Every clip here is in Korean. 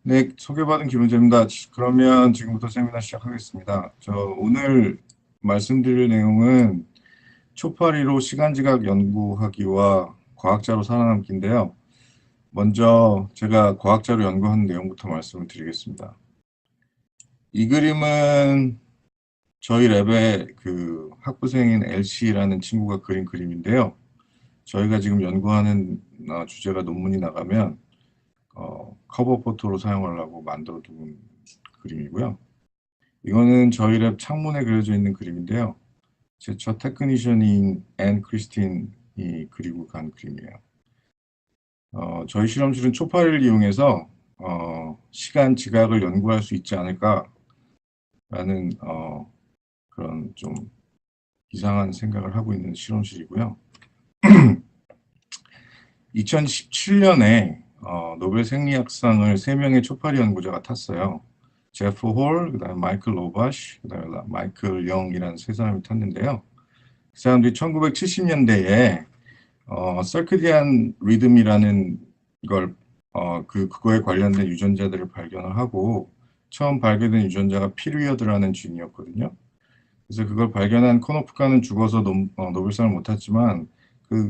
네, 소개받은 김은재입니다. 그러면 지금부터 세미나 시작하겠습니다. 오늘 말씀드릴 내용은 초파리로 시간지각 연구하기와 과학자로 살아남기인데요. 먼저 제가 과학자로 연구한 내용부터 말씀을 드리겠습니다. 이 그림은 저희 랩의 그 학부생인 LC라는 친구가 그린 그림인데요. 저희가 지금 연구하는 주제가 논문이 나가면 커버 포토로 사용하려고 만들어 둔 그림이고요. 이거는 저희 랩 창문에 그려져 있는 그림인데요. 제 첫 테크니션인 앤 크리스틴이 그리고 간 그림이에요. 저희 실험실은 초파리를 이용해서 시간 지각을 연구할 수 있지 않을까라는 그런 좀 이상한 생각을 하고 있는 실험실이고요. 2017년에 노벨 생리학상을 3명의 초파리 연구자가 탔어요. 제프 홀, 그다음에 마이클 로바시, 그다음에 마이클 영이라는 세 사람이 탔는데요. 그 사람들이 1970년대에 서큐디안 리듬이라는 걸 그거에 관련된 유전자들을 발견을 하고 처음 발견된 유전자가 피리어드라는 쥐이었거든요. 그래서 그걸 발견한 코노프카는 죽어서 노벨상을 못 탔지만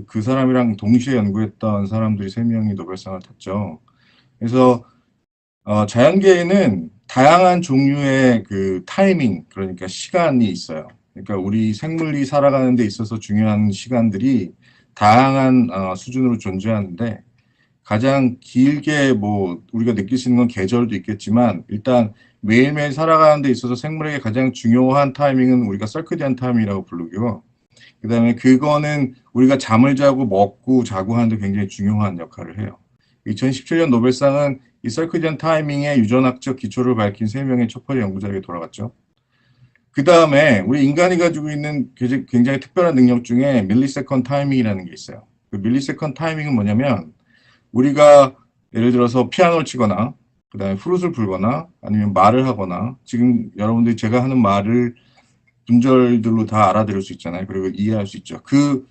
그 사람이랑 동시에 연구했던 사람들이 3명이 노벨상을 탔죠. 그래서 자연계에는 다양한 종류의 그 타이밍, 그러니까 시간이 있어요. 그러니까 우리 생물이 살아가는 데 있어서 중요한 시간들이 다양한 수준으로 존재하는데 가장 길게 뭐 우리가 느낄 수 있는 건 계절도 있겠지만 일단 매일매일 살아가는 데 있어서 생물에게 가장 중요한 타이밍은 우리가 서크디안 타이밍이라고 부르고요. 그다음에 그거는 우리가 잠을 자고 먹고 자고 하는데 굉장히 중요한 역할을 해요. 2017년 노벨상은 이 서크디안 타이밍의 유전학적 기초를 밝힌 3명의 초파리 연구자에게 돌아갔죠. 그 다음에 우리 인간이 가지고 있는 굉장히 특별한 능력 중에 밀리세컨 타이밍이라는 게 있어요. 그 밀리세컨 타이밍은 뭐냐면 우리가 예를 들어서 피아노를 치거나 그다음에 플룻을 불거나 아니면 말을 하거나 지금 여러분들이 제가 하는 말을 분절들로 다 알아들을 수 있잖아요. 그리고 이해할 수 있죠. 그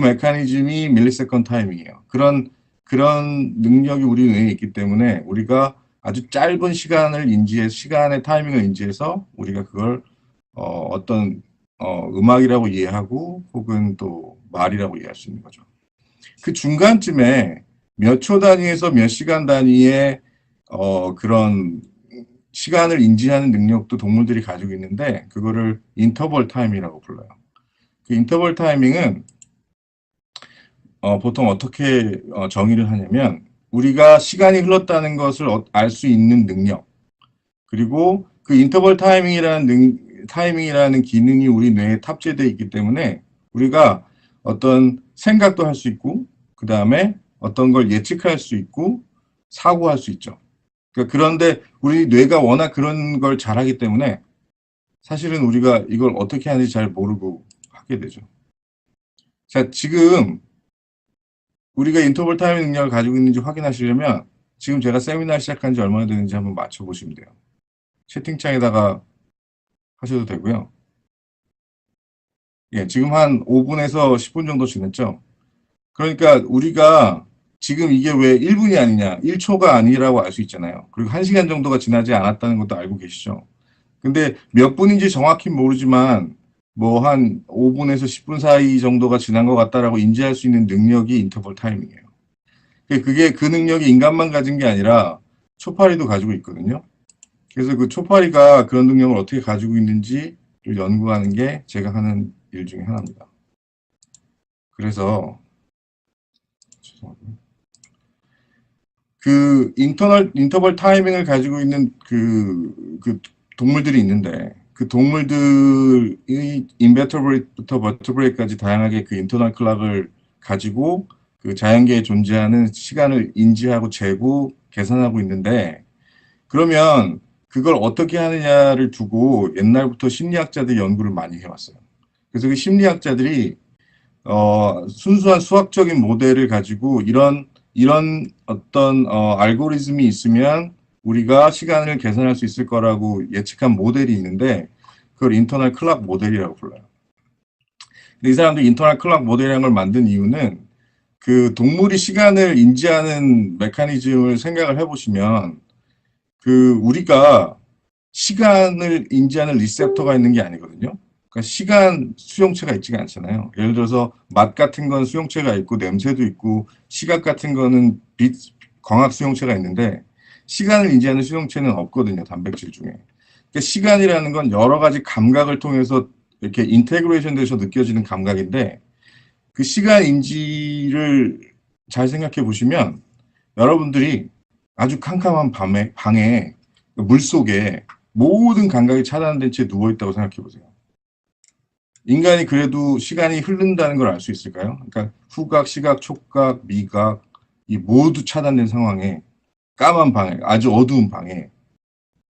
메커니즘이 밀리세컨 타이밍이에요. 그런 능력이 우리 뇌에 있기 때문에 우리가 아주 짧은 시간의 타이밍을 인지해서 우리가 그걸 어떤 음악이라고 이해하고 혹은 또 말이라고 이해할 수 있는 거죠. 그 중간쯤에 몇 초 단위에서 몇 시간 단위의 그런 시간을 인지하는 능력도 동물들이 가지고 있는데 그거를 인터벌 타임이라고 불러요. 그 인터벌 타이밍은 보통 어떻게 정의를 하냐면 우리가 시간이 흘렀다는 것을 알 수 있는 능력 그리고 그 인터벌 타이밍이라는 기능이 우리 뇌에 탑재되어 있기 때문에 우리가 어떤 생각도 할 수 있고 그 다음에 어떤 걸 예측할 수 있고 사고할 수 있죠. 그러니까 그런데 우리 뇌가 워낙 그런 걸 잘하기 때문에 사실은 우리가 이걸 어떻게 하는지 잘 모르고 하게 되죠. 자, 지금 우리가 인터벌 타이밍 능력을 가지고 있는지 확인하시려면 지금 제가 세미나 시작한 지 얼마나 되는지 한번 맞춰보시면 돼요. 채팅창에다가 하셔도 되고요. 예, 지금 한 5분에서 10분 정도 지났죠? 그러니까 우리가 지금 이게 왜 1분이 아니냐, 1초가 아니라고 알 수 있잖아요. 그리고 1시간 정도가 지나지 않았다는 것도 알고 계시죠? 근데 몇 분인지 정확히 모르지만 뭐 한 5분에서 10분 사이 정도가 지난 것 같다라고 인지할 수 있는 능력이 인터벌 타이밍이에요. 그게 그 능력이 인간만 가진 게 아니라 초파리도 가지고 있거든요. 그래서 그 초파리가 그런 능력을 어떻게 가지고 있는지를 연구하는 게 제가 하는 일 중에 하나입니다. 그래서 그 인터벌 타이밍을 가지고 있는 그 동물들이 있는데 그 동물들이 인베터브레이트부터 버터브레이트까지 다양하게 그 인터널 클락을 가지고 그 자연계에 존재하는 시간을 인지하고 재고 계산하고 있는데 그러면 그걸 어떻게 하느냐를 두고 옛날부터 심리학자들이 연구를 많이 해왔어요. 그래서 그 심리학자들이 순수한 수학적인 모델을 가지고 이런 어떤 알고리즘이 있으면 우리가 시간을 계산할 수 있을 거라고 예측한 모델이 있는데 그걸 인터널 클락 모델이라고 불러요. 근데 이 사람들이 인터널 클락 모델이라는 걸 만든 이유는 그 동물이 시간을 인지하는 메커니즘을 생각을 해보시면 우리가 시간을 인지하는 리셉터가 있는 게 아니거든요. 그러니까 시간 수용체가 있지가 않잖아요. 예를 들어서 맛 같은 건 수용체가 있고 냄새도 있고 시각 같은 거는 빛, 광학 수용체가 있는데 시간을 인지하는 수용체는 없거든요. 단백질 중에. 그러니까 시간이라는 건 여러 가지 감각을 통해서 이렇게 인테그레이션 돼서 느껴지는 감각인데 그 시간 인지를 잘 생각해 보시면 여러분들이 아주 캄캄한 방에 물속에 모든 감각이 차단된 채 누워있다고 생각해 보세요. 인간이 그래도 시간이 흐른다는 걸 알 수 있을까요? 그러니까 후각, 시각, 촉각, 미각 이 모두 차단된 상황에 까만 방에 아주 어두운 방에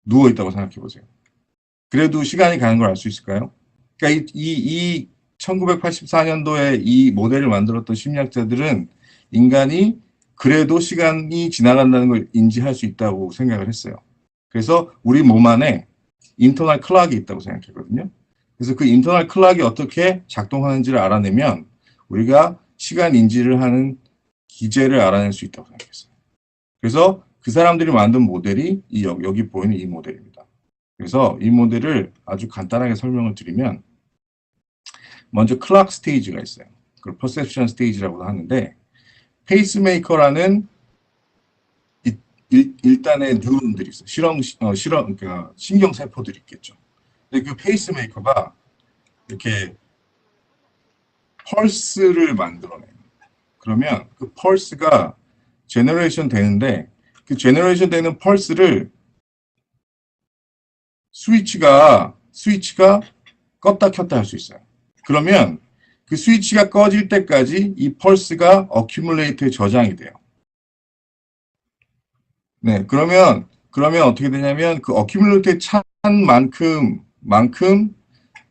누워있다고 생각해 보세요. 그래도 시간이 가는 걸 알 수 있을까요? 그러니까 이 1984년도에 이 모델을 만들었던 심리학자들은 인간이 그래도 시간이 지나간다는 걸 인지할 수 있다고 생각을 했어요. 그래서 우리 몸 안에 인터널 클락이 있다고 생각했거든요. 그래서 그 인터널 클락이 어떻게 작동하는지를 알아내면 우리가 시간 인지를 하는 기제를 알아낼 수 있다고 생각했어요. 그래서 그 사람들이 만든 모델이 여기 보이는 이 모델입니다. 그래서 이 모델을 아주 간단하게 설명을 드리면 먼저 클락 스테이지가 있어요. 그걸 퍼셉션 스테이지라고 하는데 페이스메이커라는 일단의 뉴런들이 있어요. 그러니까 신경세포들이 있겠죠. 근데 그 페이스메이커가 이렇게 펄스를 만들어내요. 그러면 그 펄스가 제너레이션 되는데 그 제너레이션 되는 펄스를 스위치가 껐다 켰다 할 수 있어요. 그러면 그 스위치가 꺼질 때까지 이 펄스가 어큐뮬레이터에 저장이 돼요. 네, 그러면 어떻게 되냐면 그 어큐뮬레이터에 찬 만큼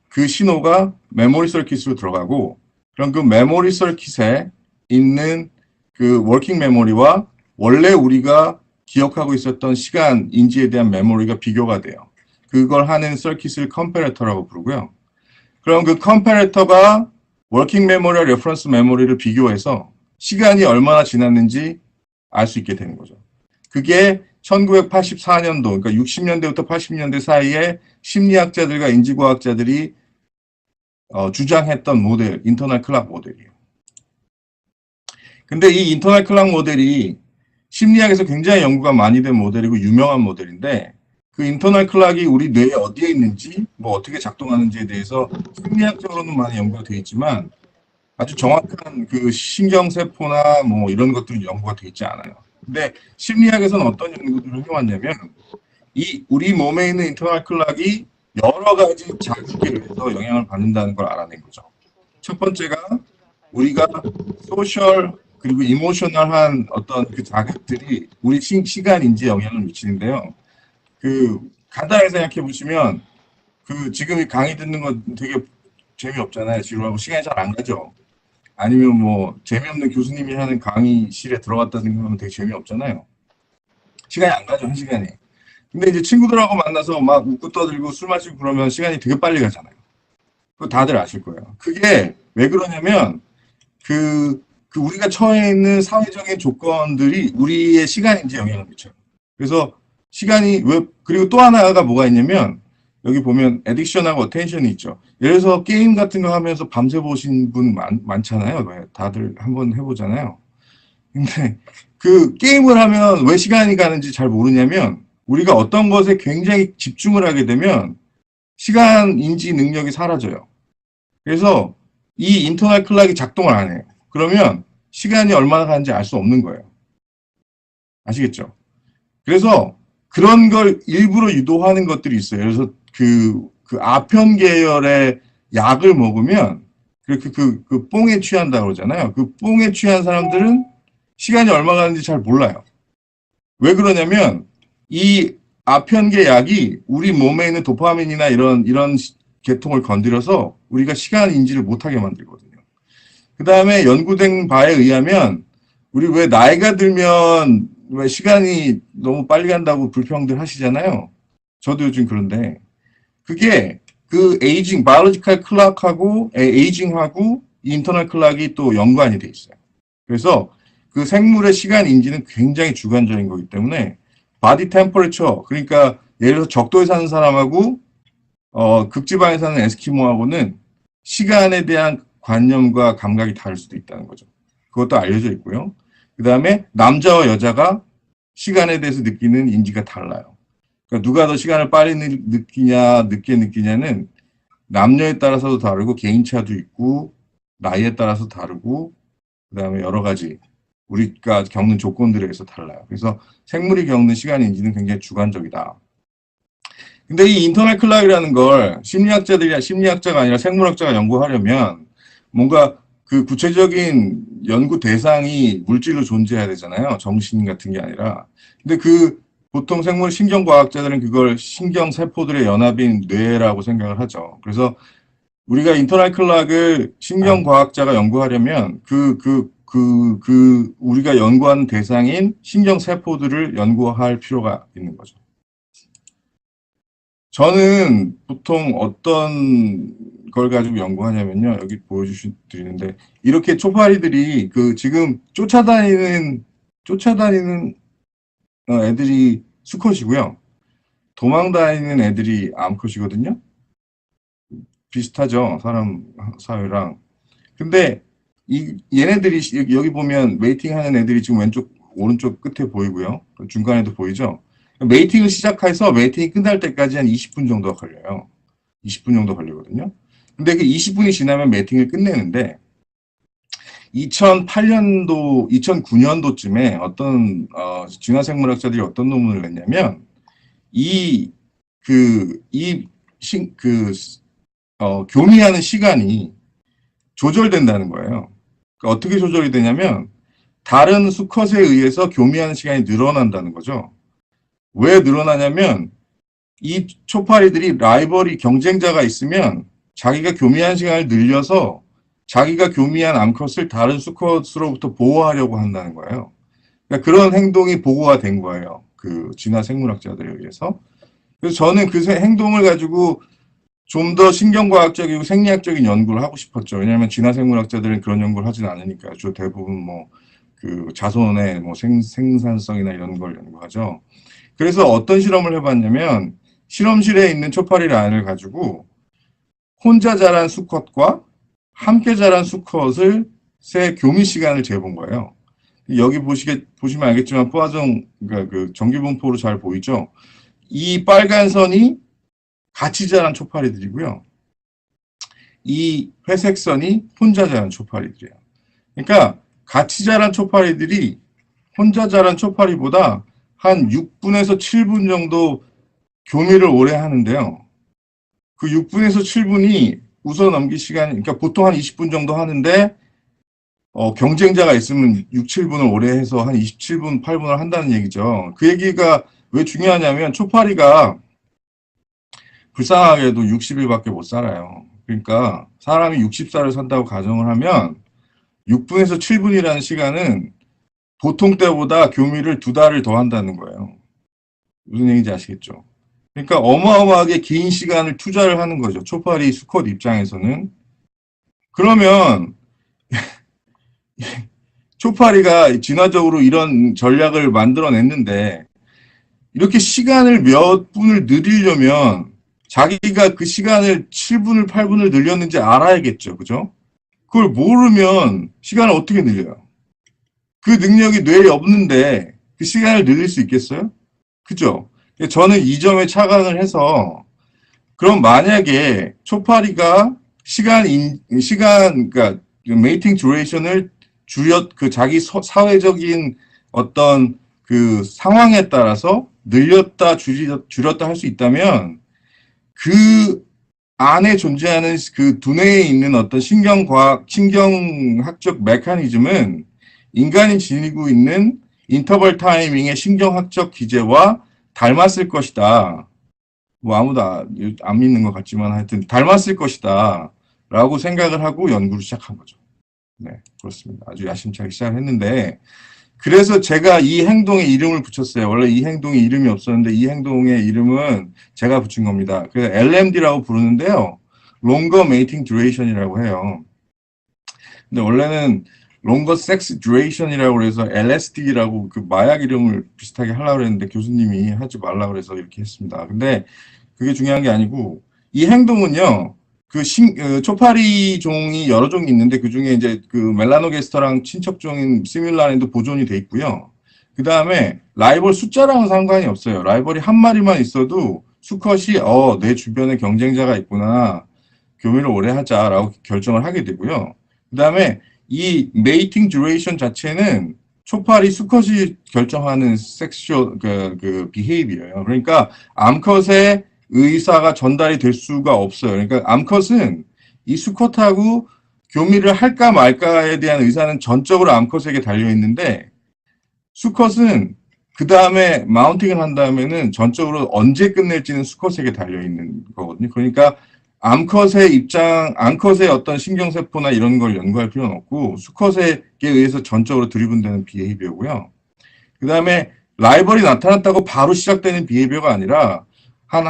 그 신호가 메모리 서킷으로 들어가고 그럼 그 메모리 서킷에 있는 그 워킹 메모리와 원래 우리가 기억하고 있었던 시간 인지에 대한 메모리가 비교가 돼요. 그걸 하는 서킷을 컴패레터라고 부르고요. 그럼 그 컴패레터가 워킹 메모리와 레퍼런스 메모리를 비교해서 시간이 얼마나 지났는지 알 수 있게 되는 거죠. 그게 1984년도, 그러니까 60년대부터 80년대 사이에 심리학자들과 인지과학자들이 주장했던 모델, 인터널 클락 모델이에요. 근데 이 인터널 클락 모델이 심리학에서 굉장히 연구가 많이 된 모델이고 유명한 모델인데 그 인터널 클락이 우리 뇌에 어디에 있는지 뭐 어떻게 작동하는지에 대해서 심리학적으로는 많이 연구가 되어 있지만 아주 정확한 그 신경세포나 뭐 이런 것들은 연구가 되어 있지 않아요. 근데 심리학에서는 어떤 연구들을 해왔냐면 우리 몸에 있는 인터널 클락이 여러 가지 자극에 의해서 영향을 받는다는 걸 알아낸 거죠. 첫 번째가 우리가 소셜 그리고 이모셔널한 어떤 그 자극들이 우리 시간 인지에 영향을 미치는데요. 간단하게 생각해 보시면 지금 이 강의 듣는 건 되게 재미없잖아요. 지루하고 시간이 잘 안 가죠. 아니면 뭐 재미없는 교수님이 하는 강의실에 들어갔다는 건 되게 재미없잖아요. 시간이 안 가죠, 한 시간이. 근데 이제 친구들하고 만나서 막 웃고 떠들고 술 마시고 그러면 시간이 되게 빨리 가잖아요. 그거 다들 아실 거예요. 그게 왜 그러냐면 우리가 처해 있는 사회적인 조건들이 우리의 시간인지 영향을 미쳐요. 그래서 그리고 또 하나가 뭐가 있냐면 여기 보면 애딕션하고 어텐션이 있죠. 예를 들어서 게임 같은 거 하면서 밤새 보신 분 많잖아요. 다들 한번 해보잖아요. 근데 그 게임을 하면 왜 시간이 가는지 잘 모르냐면 우리가 어떤 것에 굉장히 집중을 하게 되면 시간 인지 능력이 사라져요. 그래서 이 인터널 클락이 작동을 안 해요. 그러면 시간이 얼마나 가는지 알 수 없는 거예요. 아시겠죠? 그래서 그런 걸 일부러 유도하는 것들이 있어요. 그래서 그 아편 계열의 약을 먹으면 그렇게 그 뽕에 취한다고 그러잖아요. 그 뽕에 취한 사람들은 시간이 얼마 가는지 잘 몰라요. 왜 그러냐면 이 아편계 약이 우리 몸에 있는 도파민이나 이런 계통을 건드려서 우리가 시간 인지를 못하게 만들거든요. 그 다음에 연구된 바에 의하면 우리 왜 나이가 들면 왜 시간이 너무 빨리 간다고 불평들 하시잖아요. 저도 요즘 그런데 그게 그 바이올로지컬 클락하고 에이징하고 인터널 클락이 또 연관이 돼 있어요. 그래서 그 생물의 시간 인지는 굉장히 주관적인 거기 때문에 바디 템퍼레처, 그러니까 예를 들어서 적도에 사는 사람하고 극지방에 사는 에스키모하고는 시간에 대한 관념과 감각이 다를 수도 있다는 거죠. 그것도 알려져 있고요. 그 다음에 남자와 여자가 시간에 대해서 느끼는 인지가 달라요. 그러니까 누가 더 시간을 빨리 느끼냐, 늦게 느끼냐는 남녀에 따라서도 다르고 개인차도 있고 나이에 따라서 다르고 그 다음에 여러 가지 우리가 겪는 조건들에 의해서 달라요. 그래서 생물이 겪는 시간 인지는 굉장히 주관적이다. 근데 이 인터널 클락이라는 걸 심리학자가 아니라 생물학자가 연구하려면 뭔가 그 구체적인 연구 대상이 물질로 존재해야 되잖아요. 정신 같은 게 아니라. 근데 그 보통 생물 신경과학자들은 그걸 신경세포들의 연합인 뇌라고 생각을 하죠. 그래서 우리가 인터널 클락을 신경과학자가 연구하려면 우리가 연구하는 대상인 신경세포들을 연구할 필요가 있는 거죠. 저는 보통 어떤 걸 가지고 연구하냐면요. 여기 보여드리는데, 이렇게 초파리들이 지금 쫓아다니는 애들이 수컷이고요. 도망다니는 애들이 암컷이거든요. 비슷하죠. 사람 사회랑. 근데 얘네들이 여기 보면 메이팅 하는 애들이 지금 오른쪽 끝에 보이고요. 중간에도 보이죠. 메이팅을 시작해서 메이팅이 끝날 때까지 한 20분 정도가 걸려요. 20분 정도 걸리거든요. 근데 그 20분이 지나면 메이팅을 끝내는데 2008년도, 2009년도쯤에 어떤 진화생물학자들이 어떤 논문을 냈냐면 교미하는 시간이 조절된다는 거예요. 그러니까 어떻게 조절이 되냐면 다른 수컷에 의해서 교미하는 시간이 늘어난다는 거죠. 왜 늘어나냐면 이 초파리들이 라이벌이 경쟁자가 있으면 자기가 교미하는 시간을 늘려서 자기가 교미한 암컷을 다른 수컷으로부터 보호하려고 한다는 거예요. 그러니까 그런 행동이 보고가 된 거예요. 그 진화 생물학자들에 의해서. 그래서 저는 그 행동을 가지고 좀 더 신경과학적이고 생리학적인 연구를 하고 싶었죠. 왜냐하면 진화 생물학자들은 그런 연구를 하진 않으니까 주 대부분 그 자손의 생산성이나 이런 걸 연구하죠. 그래서 어떤 실험을 해봤냐면 실험실에 있는 초파리 라인을 가지고 혼자 자란 수컷과 함께 자란 수컷을 교미 시간을 재본 거예요. 여기 보시면 알겠지만 그러니까 그 전기분포로 잘 보이죠. 이 빨간 선이 같이 자란 초파리들이고요. 이 회색 선이 혼자 자란 초파리들이에요. 그러니까 같이 자란 초파리들이 혼자 자란 초파리보다 한 6분에서 7분 정도 교미를 오래 하는데요. 그 6분에서 7분이 웃어넘기 시간이, 그러니까 보통 한 20분 정도 하는데, 경쟁자가 있으면 6, 7분을 오래 해서 한 27분, 8분을 한다는 얘기죠. 그 얘기가 왜 중요하냐면, 초파리가 불쌍하게도 60일밖에 못 살아요. 그러니까 사람이 60살을 산다고 가정을 하면 6분에서 7분이라는 시간은 보통 때보다 교미를 2달을 더 한다는 거예요. 무슨 얘기인지 아시겠죠? 그러니까 어마어마하게 긴 시간을 투자를 하는 거죠. 초파리 수컷 입장에서는. 그러면 초파리가 진화적으로 이런 전략을 만들어냈는데 이렇게 시간을 몇 분을 늘리려면 자기가 그 시간을 7분을 8분을 늘렸는지 알아야겠죠. 그죠? 그걸 모르면 시간을 어떻게 늘려요? 그 능력이 뇌에 없는데 그 시간을 늘릴 수 있겠어요? 그죠? 저는 이 점에 착안을 해서 그럼 만약에 초파리가 그러니까 메이팅 듀레이션을 자기 사회적인 어떤 그 상황에 따라서 늘렸다 줄였다 할 수 있다면 그 안에 존재하는 그 두뇌에 있는 어떤 신경학적 메커니즘은 인간이 지니고 있는 인터벌 타이밍의 신경학적 기제와 닮았을 것이다. 아무도 안 믿는 것 같지만 하여튼 닮았을 것이다. 라고 생각을 하고 연구를 시작한 거죠. 네, 그렇습니다. 아주 야심차게 시작을 했는데, 그래서 제가 이 행동에 이름을 붙였어요. 원래 이 행동에 이름이 없었는데 이 행동의 이름은 제가 붙인 겁니다. 그래서 LMD라고 부르는데요. Longer Mating Duration이라고 해요. 근데 원래는 longer sex duration이라고 그래서 LSD라고 그 마약 이름을 비슷하게 하려고 그랬는데 교수님이 하지 말라 그래서 이렇게 했습니다. 근데 그게 중요한 게 아니고 이 행동은요. 초파리 종이 여러 종이 있는데 그 중에 이제 그 멜라노게스터랑 친척종인 시뮬란에도 보존이 돼 있고요. 그 다음에 라이벌 숫자랑은 상관이 없어요. 라이벌이 한 마리만 있어도 수컷이 내 주변에 경쟁자가 있구나. 교미를 오래 하자라고 결정을 하게 되고요. 그 다음에 이 메이팅 듀레이션 자체는 초파리 수컷이 결정하는 섹슈얼 그 비헤이비어예요. 그러니까 암컷의 의사가 전달이 될 수가 없어요. 그러니까 암컷은 이 수컷하고 교미를 할까 말까에 대한 의사는 전적으로 암컷에게 달려 있는데 수컷은 그 다음에 마운팅을 한 다음에는 전적으로 언제 끝낼지는 수컷에게 달려 있는 거거든요. 그러니까 암컷의 어떤 신경세포나 이런 걸 연구할 필요는 없고 수컷에게 의해서 전적으로 드리븐되는 비헤이비어고요. 그 다음에 라이벌이 나타났다고 바로 시작되는 비헤이비어가 아니라 한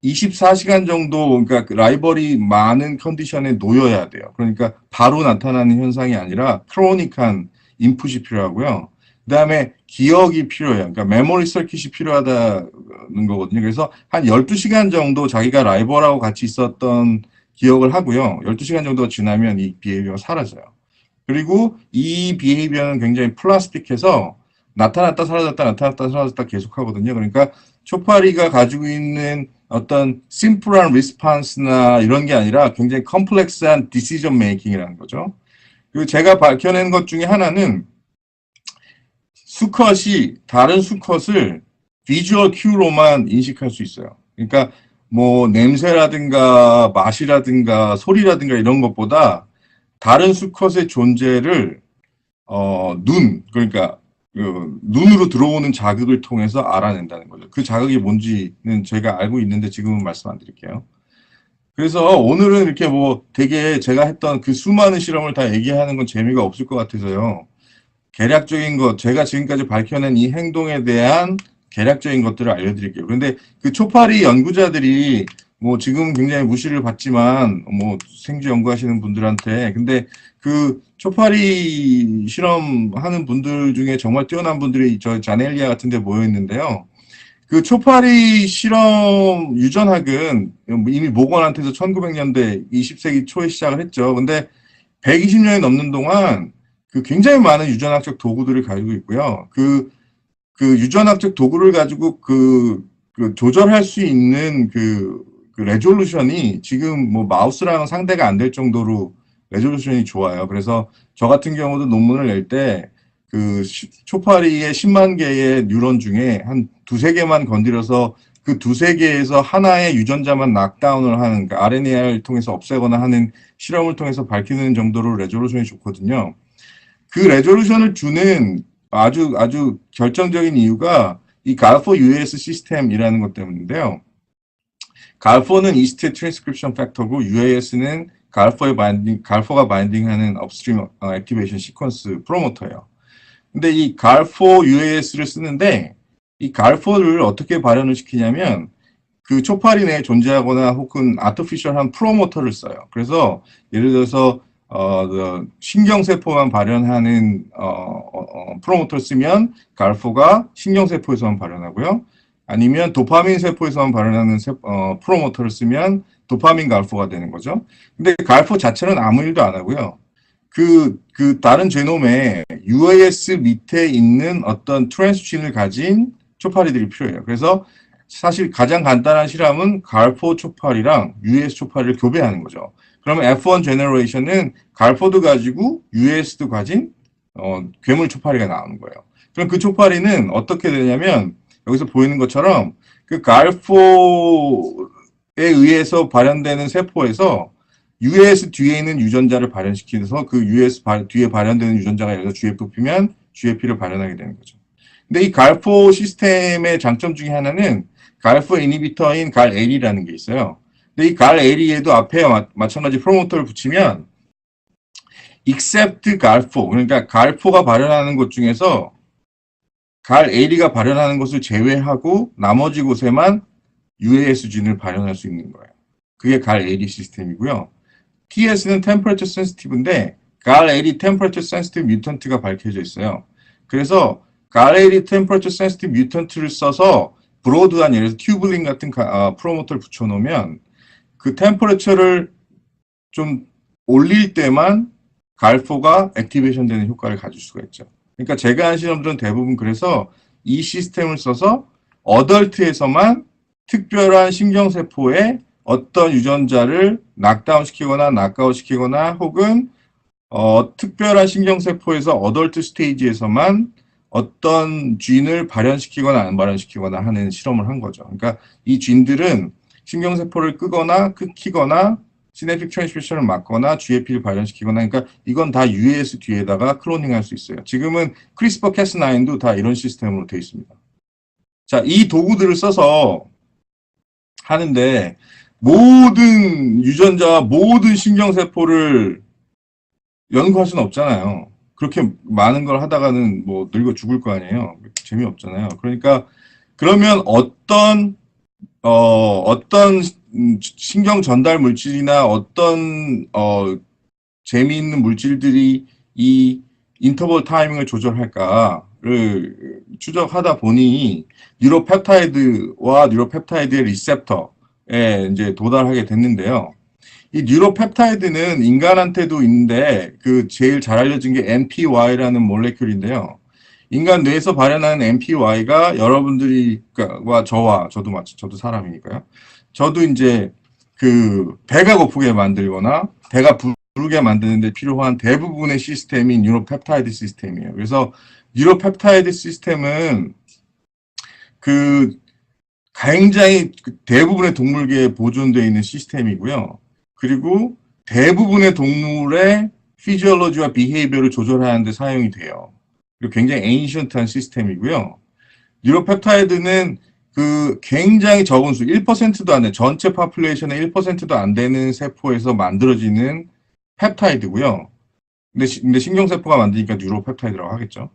24시간 정도 그러니까 그 라이벌이 많은 컨디션에 놓여야 돼요. 그러니까 바로 나타나는 현상이 아니라 크로닉한 인풋이 필요하고요. 그 다음에 기억이 필요해요. 그러니까 메모리 서킷이 필요하다는 거거든요. 그래서 한 12시간 정도 자기가 라이벌하고 같이 있었던 기억을 하고요. 12시간 정도가 지나면 이 비헤이비어가 사라져요. 그리고 이 비헤이비어는 굉장히 플라스틱해서 나타났다 사라졌다 나타났다 사라졌다 계속 하거든요. 그러니까 초파리가 가지고 있는 어떤 심플한 리스판스나 이런 게 아니라 굉장히 컴플렉스한 디시전 메이킹이라는 거죠. 그리고 제가 밝혀낸 것 중에 하나는 수컷이 다른 수컷을 비주얼 큐로만 인식할 수 있어요. 그러니까 뭐 냄새라든가 맛이라든가 소리라든가 이런 것보다 다른 수컷의 존재를 그러니까 눈으로 들어오는 자극을 통해서 알아낸다는 거죠. 그 자극이 뭔지는 제가 알고 있는데 지금은 말씀 안 드릴게요. 그래서 오늘은 이렇게 뭐 되게 제가 했던 그 수많은 실험을 다 얘기하는 건 재미가 없을 것 같아서요. 계략적인 것, 제가 지금까지 밝혀낸 이 행동에 대한 계략적인 것들을 알려드릴게요. 그런데 그 초파리 연구자들이 뭐 지금 굉장히 무시를 받지만 뭐 생쥐 연구하시는 분들한테 근데 그 초파리 실험하는 분들 중에 정말 뛰어난 분들이 저 자넬리아 같은 데 모여 있는데요. 그 초파리 실험 유전학은 이미 모건한테서 1900년대 20세기 초에 시작을 했죠. 근데 120년이 넘는 동안 그 굉장히 많은 유전학적 도구들을 가지고 있고요. 그 유전학적 도구를 가지고 그 조절할 수 있는 그 레졸루션이 지금 뭐 마우스랑은 상대가 안 될 정도로 레졸루션이 좋아요. 그래서 저 같은 경우도 논문을 낼 때 그 초파리의 10만 개의 뉴런 중에 한 두세 개만 건드려서 그 두세 개에서 하나의 유전자만 락다운을 하는 그러니까 RNA를 통해서 없애거나 하는 실험을 통해서 밝히는 정도로 레졸루션이 좋거든요. 그 레졸루션을 주는 아주 결정적인 이유가 이 갈포 US 시스템이라는 것 때문인데요. 갈포는 이스트 트랜스크립션 팩터고 UAS는 갈포가 바인딩하는 업스트림 액티베이션 시퀀스 프로모터예요. 근데 이 갈포 UAS를 쓰는데 이 갈포를 어떻게 발현을 시키냐면 그 초파리 내에 존재하거나 혹은 아티피셜한 프로모터를 써요. 그래서 예를 들어서 그 신경세포만 발현하는 프로모터를 쓰면 갈포가 신경세포에서만 발현하고요. 아니면 도파민 세포에서만 발현하는 프로모터를 쓰면 도파민 갈포가 되는 거죠. 근데 갈포 자체는 아무 일도 안 하고요. 그 다른 제놈에 UAS 밑에 있는 어떤 트랜스진을 가진 초파리들이 필요해요. 그래서 사실 가장 간단한 실험은 갈포 초파리랑 UAS 초파리를 교배하는 거죠. 그러면 F1 제너레이션은 갈포도 가지고 UAS도 가진 괴물 초파리가 나오는 거예요. 그럼 그 초파리는 어떻게 되냐면 여기서 보이는 것처럼 그 갈포에 의해서 발현되는 세포에서 UAS 뒤에 있는 유전자를 발현시키면서 그 UAS 뒤에 발현되는 유전자가 여기서 GFP면 GFP를 발현하게 되는 거죠. 근데 이 갈포 시스템의 장점 중에 하나는 갈포 이니비터인 갈L이라는 게 있어요. 근데 이 갈L에도 앞에 마찬가지 프로모터를 붙이면 except 갈포, 그러니까 갈포가 발현하는 것 중에서 갈L이가 발현하는 것을 제외하고 나머지 곳에만 UAS 진을 발현할 수 있는 거예요. 그게 갈L 시스템이고요. TS는 temperature sensitive인데 GAL80 Temperature Sensitive Mutant가 밝혀져 있어요. 그래서 GAL80 Temperature Sensitive Mutant를 써서 브로드한 예를 들어서 튜블린 같은 프로모터를 붙여놓으면 그 템퍼레처를 좀 올릴 때만 GAL4가 액티베이션 되는 효과를 가질 수가 있죠. 그러니까 제가 한 실험들은 대부분 그래서 이 시스템을 써서 어덜트에서만 특별한 신경세포에 어떤 유전자를 낙다운 시키거나 낙아웃 시키거나 혹은 특별한 신경세포에서 어덜트 스테이지에서만 어떤 쥔을 발현시키거나 안 발현시키거나 하는 실험을 한 거죠. 그러니까 이 쥔들은 신경세포를 끄거나 끊기거나 시냅틱 트랜스미션을 막거나 GFP를 발현시키거나 그러니까 이건 다 US 뒤에다가 클로닝할 수 있어요. 지금은 크리스퍼 캐스9도 다 이런 시스템으로 되어 있습니다. 자, 이 도구들을 써서 하는데 모든 유전자와 모든 신경세포를 연구할 수는 없잖아요. 그렇게 많은 걸 하다가는 뭐 늙어 죽을 거 아니에요. 재미없잖아요. 그러니까 그러면 어떤 신경 전달 물질이나 어떤 재미있는 물질들이 이 인터벌 타이밍을 조절할까를 추적하다 보니 뉴로펩타이드와 뉴로펩타이드의 리셉터에 이제 도달하게 됐는데요. 이 뉴로펩타이드는 인간한테도 있는데 그 제일 잘 알려진 게 NPY라는 몰레큘인데요. 인간 뇌에서 발현하는 NPY가 여러분들이 와 저도 사람이니까요. 저도 이제 그 배가 고프게 만들거나 배가 부르게 만드는데 필요한 대부분의 시스템이 뉴로펩타이드 시스템이에요. 그래서 뉴로펩타이드 시스템은 그 굉장히 대부분의 동물계에 보존되어 있는 시스템이고요. 그리고 대부분의 동물의 피지올로지와 비헤이비어를 조절하는 데 사용이 돼요. 그리고 굉장히 에인션트한 시스템이고요. 뉴로펩타이드는 그 굉장히 적은 수, 1%도 안 돼, 전체 파퓰레이션의 1%도 안 되는 세포에서 만들어지는 펩타이드고요. 근데 신경세포가 만드니까 뉴로펩타이드라고 하겠죠.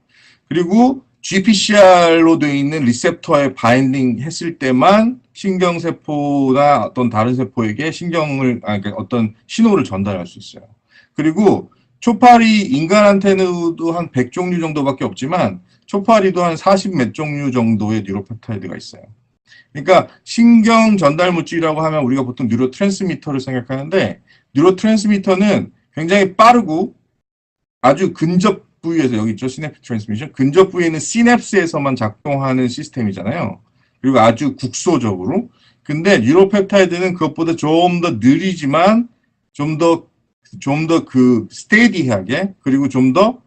그리고 GPCR로 되어 있는 리셉터에 바인딩 했을 때만 신경세포나 어떤 다른 세포에게 그러니까 어떤 신호를 전달할 수 있어요. 그리고 초파리, 인간한테는도 한 100종류 정도밖에 없지만 초파리도 한 40 몇 종류 정도의 뉴로펩타이드가 있어요. 그러니까 신경 전달 물질이라고 하면 우리가 보통 뉴로 트랜스미터를 생각하는데 뉴로 트랜스미터는 굉장히 빠르고 아주 근접 부위에서 여기 있죠. 시냅틱 트랜스미션. 근접 부위에는 시냅스에서만 작동하는 시스템이잖아요. 그리고 아주 국소적으로. 근데 뉴로펩타이드는 그것보다 좀 더 느리지만 좀 더 그 스테디하게 그리고 좀 더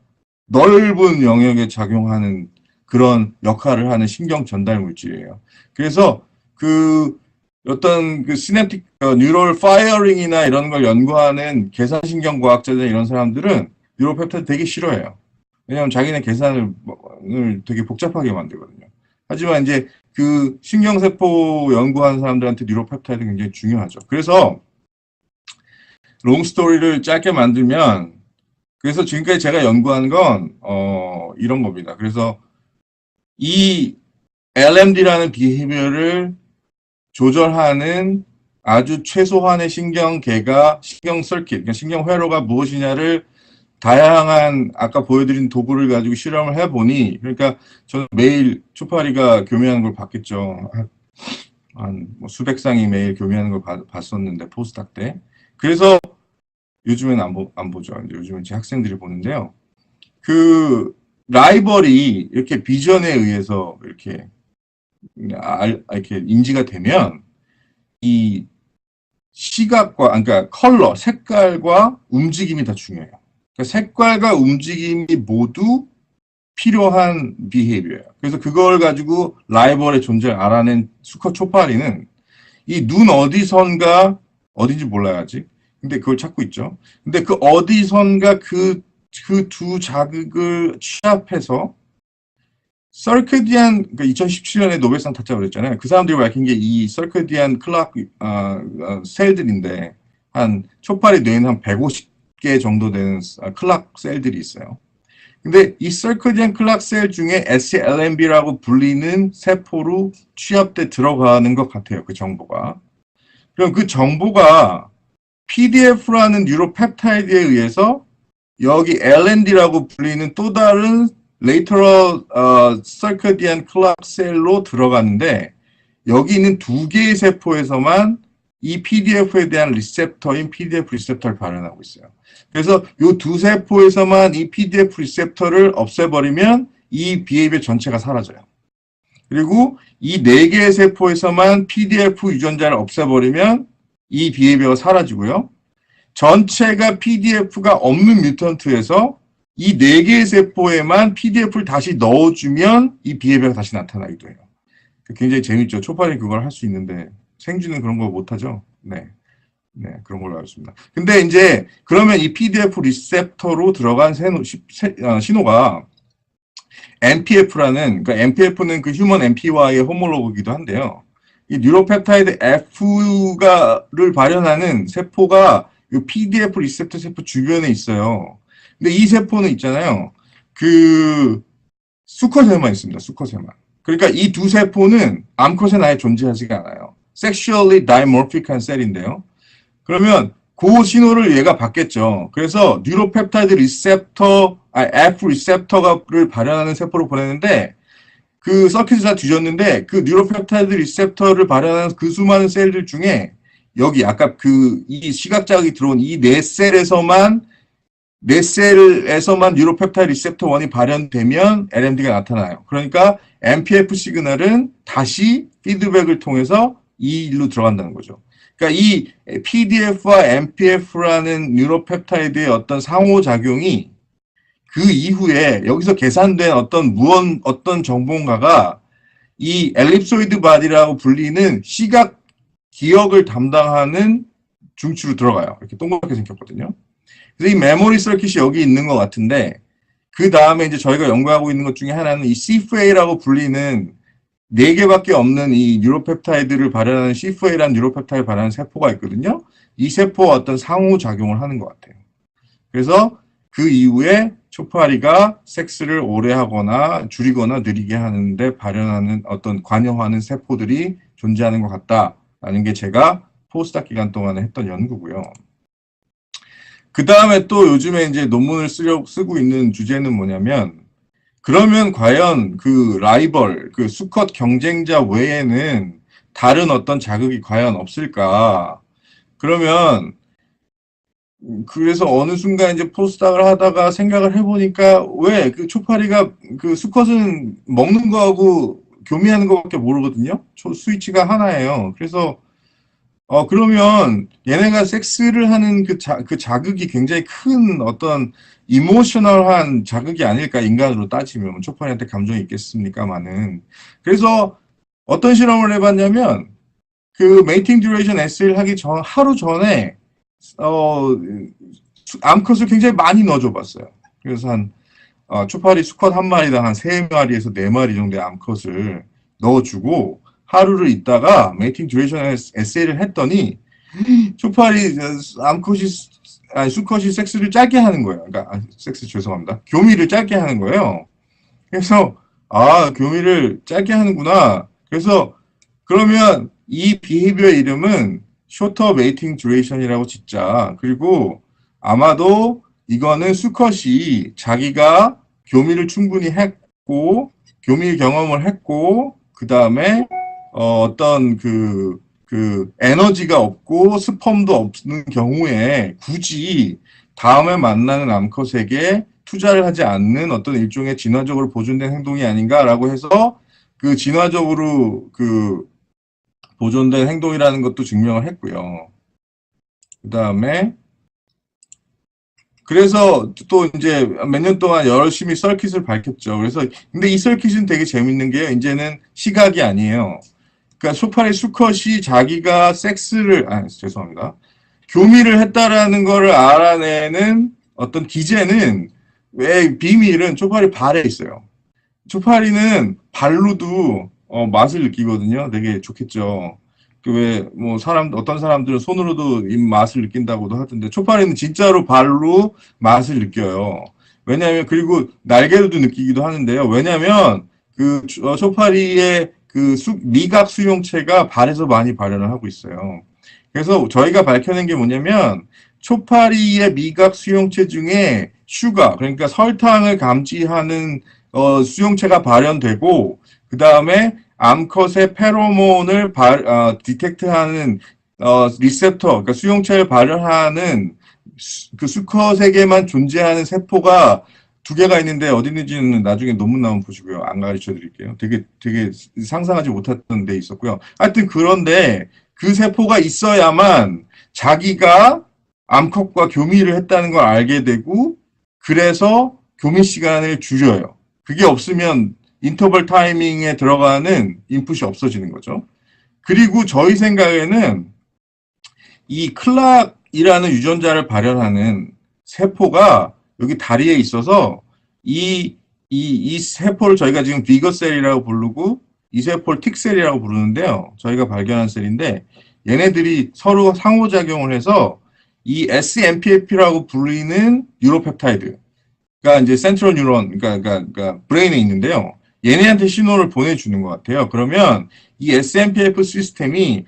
넓은 영역에 작용하는 그런 역할을 하는 신경 전달 물질이에요. 그래서 그 어떤 그 시냅틱 뉴럴 파이어링이나 이런 걸 연구하는 계산신경 과학자들 이런 사람들은 뉴로펩타이드 되게 싫어해요. 왜냐하면 자기네 계산을 되게 복잡하게 만들거든요. 하지만 이제 그 신경세포 연구하는 사람들한테 뉴로펩타이드 굉장히 중요하죠. 그래서 롱스토리를 짧게 만들면 그래서 지금까지 제가 연구한 건 이런 겁니다. 그래서 이 LMD라는 비헤비어를 조절하는 아주 최소한의 신경계가 신경 서킷, 그러니까 신경 회로가 무엇이냐를 다양한 아까 보여드린 도구를 가지고 실험을 해보니 그러니까 저는 매일 초파리가 교미하는 걸 봤겠죠. 한 뭐 수백 쌍이 매일 교미하는 걸 봤었는데 포스닥 때. 그래서 요즘엔 안 보죠. 요즘은 제 학생들이 보는데요. 그 라이벌이 이렇게 비전에 의해서 이렇게 인지가 되면 이 시각과 그러니까 컬러, 색깔과 움직임이 다 중요해요. 그러니까 색깔과 움직임이 모두 필요한 비헤이비어예요. 그래서 그걸 가지고 라이벌의 존재를 알아낸 수컷 초파리는 이 눈 어디선가 어딘지 몰라요 아직. 근데 그걸 찾고 있죠. 근데 그 어디선가 그 두 자극을 취합해서 서커디안 그러니까 2017년에 노벨상 탔자고 그랬잖아요. 그 사람들이 밝힌 게 이 서커디안 클락 셀들인데 한 초파리 뇌에는 한 150개 정도 되는 클락 셀들이 있어요. 근데 이 서커디안 클락 셀 중에 SLMB라고 불리는 세포로 취합돼 들어가는 것 같아요. 그 정보가. 그럼 그 정보가 PDF라는 뉴로펩타이드에 의해서 여기 LND라고 불리는 또 다른 lateral circadian clock 셀로 들어갔는데 여기 있는 두 개의 세포에서만 이 PDF에 대한 리셉터인 PDF 리셉터를 발현하고 있어요. 그래서 이 두 세포에서만 이 PDF 리셉터를 없애버리면 이 비헤이비어 전체가 사라져요. 그리고 이 네 개의 세포에서만 PDF 유전자를 없애버리면 이 비헤이비어가 사라지고요. 전체가 PDF가 없는 뮤턴트에서 이 네 개의 세포에만 PDF를 다시 넣어주면 이 비헤이비어가 다시 나타나기도 해요. 굉장히 재밌죠. 초파리 그걸 할 수 있는데 생쥐는 그런 거 못하죠. 네. 네, 그런 걸로 알고 있습니다. 근데 이제 그러면 이 PDF 리셉터로 들어간 신호가 NPF라는, 그러니까 NPF는 그 휴먼 MP와의 호몰로그이기도 한데요. 이 뉴로펩타이드 F가를 발현하는 세포가 이 PDF 리셉터 세포 주변에 있어요. 근데 이 세포는 있잖아요. 그 수컷에만 있습니다. 수컷에만. 그러니까 이 두 세포는 암컷엔 아예 존재하지가 않아요. Sexually dimorphic한 셀인데요. 그러면 그 신호를 얘가 받겠죠. 그래서 뉴로펩타이드 리셉터, F 리셉터를 발현하는 세포로 보내는데 그 서킷을 다 뒤졌는데 그 뉴로펩타이드 리셉터를 발현하는 그 수많은 셀들 중에 여기 아까 그 이 시각 자극이 들어온 이 네 셀에서만 뉴로펩타이드 리셉터 1이 발현되면 LMD가 나타나요. 그러니까 MPF 시그널은 다시 피드백을 통해서 이 일로 들어간다는 거죠. 그러니까 이 PDF와 MPF라는 뉴로펩타이드의 어떤 상호작용이 그 이후에 여기서 계산된 어떤 정보인가가 이 엘립소이드 바디라고 불리는 시각 기억을 담당하는 중추로 들어가요. 이렇게 동그랗게 생겼거든요. 그래서 이 메모리 서킷이 여기 있는 것 같은데 그 다음에 이제 저희가 연구하고 있는 것 중에 하나는 이 C4A라고 불리는 4개밖에 없는 이 뉴로펩타이드를 발현하는 C4A라는 뉴로펩타이드를 발현하는 세포가 있거든요. 이 세포와 어떤 상호작용을 하는 것 같아요. 그래서 그 이후에 초파리가 섹스를 오래 하거나 줄이거나 느리게 하는데 발현하는 어떤 관여하는 세포들이 존재하는 것 같다라는 게 제가 포스닥 기간 동안에 했던 연구고요. 그 다음에 또 요즘에 이제 논문을 쓰고 있는 주제는 뭐냐면 그러면 과연 그 라이벌, 그 수컷 경쟁자 외에는 다른 어떤 자극이 과연 없을까? 그러면 그래서 어느 순간 이제 포스닥을 하다가 생각을 해보니까 왜 그 초파리가 그 수컷은 먹는 거하고 교미하는 거밖에 모르거든요. 스위치가 하나예요. 그래서 그러면 얘네가 섹스를 하는 그 자극이 굉장히 큰 어떤 이모셔널한 자극이 아닐까, 인간으로 따지면. 초파리한테 감정이 있겠습니까마는. 그래서 어떤 실험을 해봤냐면, 그 메이팅 듀레이션 에세이를 하기 하루 전에, 암컷을 굉장히 많이 넣어줘 봤어요. 그래서 초파리 수컷 한 마리당 한 3마리에서 4마리 정도의 암컷을 넣어주고, 하루를 있다가 메이팅 듀레이션 에세이를 했더니 초파리 수컷이 섹스를 짧게 하는 거예요. 그러니까 죄송합니다. 교미를 짧게 하는 거예요. 그래서 교미를 짧게 하는구나. 그래서 그러면 이 비헤이비어 이름은 shorter mating duration이라고 짓자. 그리고 아마도 이거는 수컷이 자기가 교미를 충분히 했고 교미 경험을 했고 그 다음에 어떤 에너지가 없고 스펌도 없는 경우에 굳이 다음에 만나는 암컷에게 투자를 하지 않는 어떤 일종의 진화적으로 보존된 행동이 아닌가라고 해서 그 진화적으로 보존된 행동이라는 것도 증명을 했고요. 그 다음에 그래서 또 이제 몇 년 동안 열심히 서킷을 밝혔죠. 그래서 근데 이 서킷은 되게 재밌는 게 이제는 시각이 아니에요. 그러니까 초파리 수컷이 자기가 죄송합니다. 교미를 했다라는 거를 알아내는 어떤 기제는 왜 비밀은 초파리 발에 있어요. 초파리는 발로도 맛을 느끼거든요. 되게 좋겠죠. 어떤 사람들은 손으로도 이 맛을 느낀다고도 하던데 초파리는 진짜로 발로 맛을 느껴요. 왜냐하면 그리고 날개로도 느끼기도 하는데요. 왜냐하면 그 초파리의 미각 수용체가 발에서 많이 발현을 하고 있어요. 그래서 저희가 밝혀낸 게 뭐냐면 초파리의 미각 수용체 중에 슈가, 그러니까 설탕을 감지하는 수용체가 발현되고, 그 다음에 암컷의 페로몬을 디텍트하는 리셉터, 그러니까 수용체를 발현하는 그 수컷에게만 존재하는 세포가 두 개가 있는데 어디 있는지는 나중에 논문 나오면 보시고요. 안 가르쳐 드릴게요. 되게 상상하지 못했던 데 있었고요. 하여튼 그런데 그 세포가 있어야만 자기가 암컷과 교미를 했다는 걸 알게 되고, 그래서 교미 시간을 줄여요. 그게 없으면 인터벌 타이밍에 들어가는 인풋이 없어지는 거죠. 그리고 저희 생각에는 이 클락이라는 유전자를 발현하는 세포가 여기 다리에 있어서 이 세포를 저희가 지금 비거셀이라고 부르고 이 세포를 틱셀이라고 부르는데요. 저희가 발견한 셀인데 얘네들이 서로 상호작용을 해서 이 SMPF라고 불리는 뉴로펩타이드가 이제 센트럴 뉴런, 그러니까 브레인에 있는데요. 얘네한테 신호를 보내주는 것 같아요. 그러면 이 SMPF 시스템이